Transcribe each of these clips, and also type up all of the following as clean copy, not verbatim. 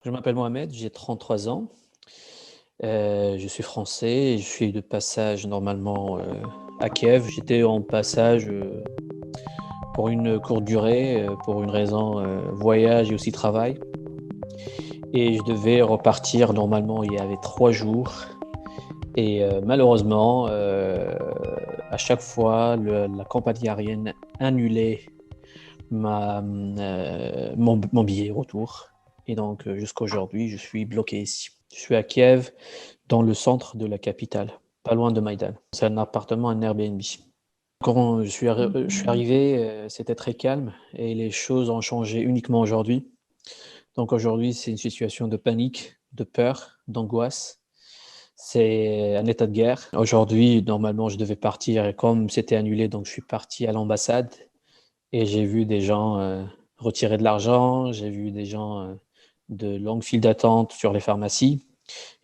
Je m'appelle Mohamed, j'ai 33 ans. Je suis français et je suis de passage normalement à Kiev. J'étais en passage pour une courte durée, pour une raison voyage et aussi travail. Et je devais repartir normalement il y avait 3 jours. Et malheureusement, à chaque fois, la compagnie aérienne annulait mon billet retour. Et donc, jusqu'à aujourd'hui, je suis bloqué ici. Je suis à Kiev, dans le centre de la capitale, pas loin de Maïdan. C'est un appartement, un Airbnb. Quand je suis arrivé, c'était très calme et les choses ont changé uniquement aujourd'hui. Donc aujourd'hui, c'est une situation de panique, de peur, d'angoisse. C'est un état de guerre. Aujourd'hui, normalement, je devais partir et comme c'était annulé, donc je suis parti à l'ambassade et j'ai vu des gens retirer de l'argent, j'ai vu des gens de longues files d'attente sur les pharmacies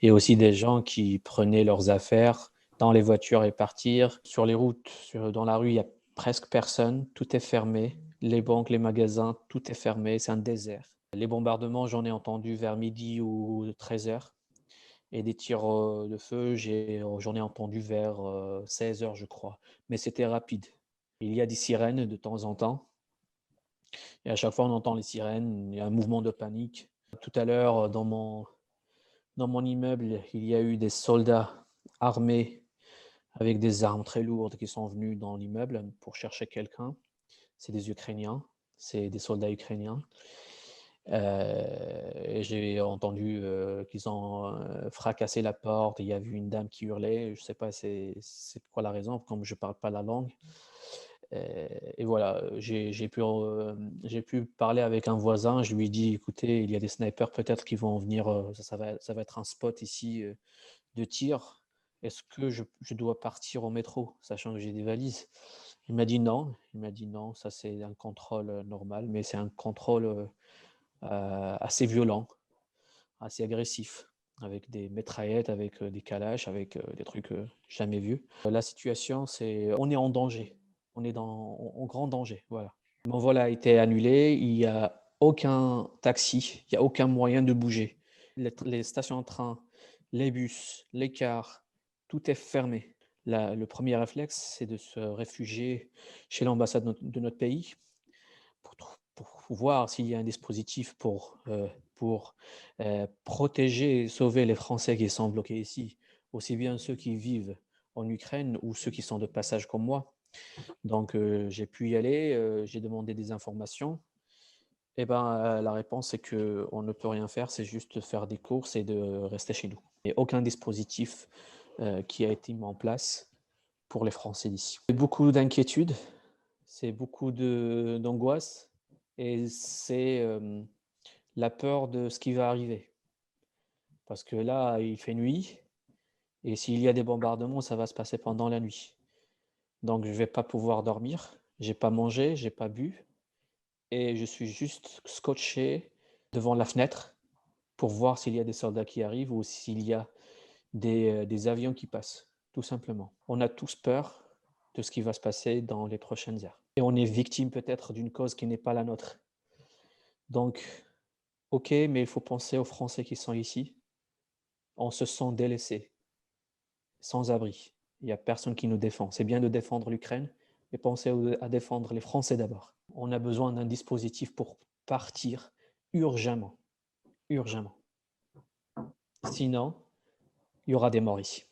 et aussi des gens qui prenaient leurs affaires dans les voitures et partir. Sur les routes, dans la rue, il y a presque personne, tout est fermé. Les banques, les magasins, tout est fermé, c'est un désert. Les bombardements, j'en ai entendu vers midi ou 13 heures. Et des tirs de feu, j'en ai entendu vers 16 heures, je crois. Mais c'était rapide. Il y a des sirènes de temps en temps. Et à chaque fois, on entend les sirènes. Il y a un mouvement de panique. Tout à l'heure, dans mon immeuble, il y a eu des soldats armés avec des armes très lourdes qui sont venus dans l'immeuble pour chercher quelqu'un. C'est des Ukrainiens, c'est des soldats ukrainiens. Et j'ai entendu qu'ils ont fracassé la porte. Il y a eu une dame qui hurlait. Je ne sais pas c'est quoi la raison, comme je ne parle pas la langue. Et voilà, j'ai pu parler avec un voisin. Je lui ai dit, écoutez, il y a des snipers peut-être qui vont venir. Ça va être un spot ici de tir. Est-ce que je dois partir au métro, sachant que j'ai des valises? Il m'a dit non. Il m'a dit non, ça c'est un contrôle normal, mais c'est un contrôle assez violent, assez agressif, avec des métraillettes, avec des calages, avec des trucs jamais vus. La situation, c'est on est en danger. On est en grand danger. Voilà. Mon vol a été annulé. Il n'y a aucun taxi. Il n'y a aucun moyen de bouger. Les stations de train, les bus, les cars, tout est fermé. Le premier réflexe, c'est de se réfugier chez l'ambassade de notre pays pour voir s'il y a un dispositif pour protéger et sauver les Français qui sont bloqués ici, aussi bien ceux qui vivent en Ukraine ou ceux qui sont de passage comme moi. Donc, j'ai pu y aller, j'ai demandé des informations. Et ben, la réponse c'est qu'on ne peut rien faire, c'est juste faire des courses et de rester chez nous. Il n'y a aucun dispositif qui a été mis en place pour les Français d'ici. Beaucoup d'inquiétudes, c'est beaucoup d'angoisse et c'est la peur de ce qui va arriver. Parce que là, il fait nuit et s'il y a des bombardements, ça va se passer pendant la nuit. Donc, je ne vais pas pouvoir dormir, j'ai pas mangé, j'ai pas bu et je suis juste scotché devant la fenêtre pour voir s'il y a des soldats qui arrivent ou s'il y a des avions qui passent, tout simplement. On a tous peur de ce qui va se passer dans les prochaines heures. Et on est victime peut-être d'une cause qui n'est pas la nôtre. Donc, ok, mais il faut penser aux Français qui sont ici. On se sent délaissés, sans abri. Il n'y a personne qui nous défend. C'est bien de défendre l'Ukraine, mais pensez à défendre les Français d'abord. On a besoin d'un dispositif pour partir urgemment. Urgemment. Sinon, il y aura des morts ici.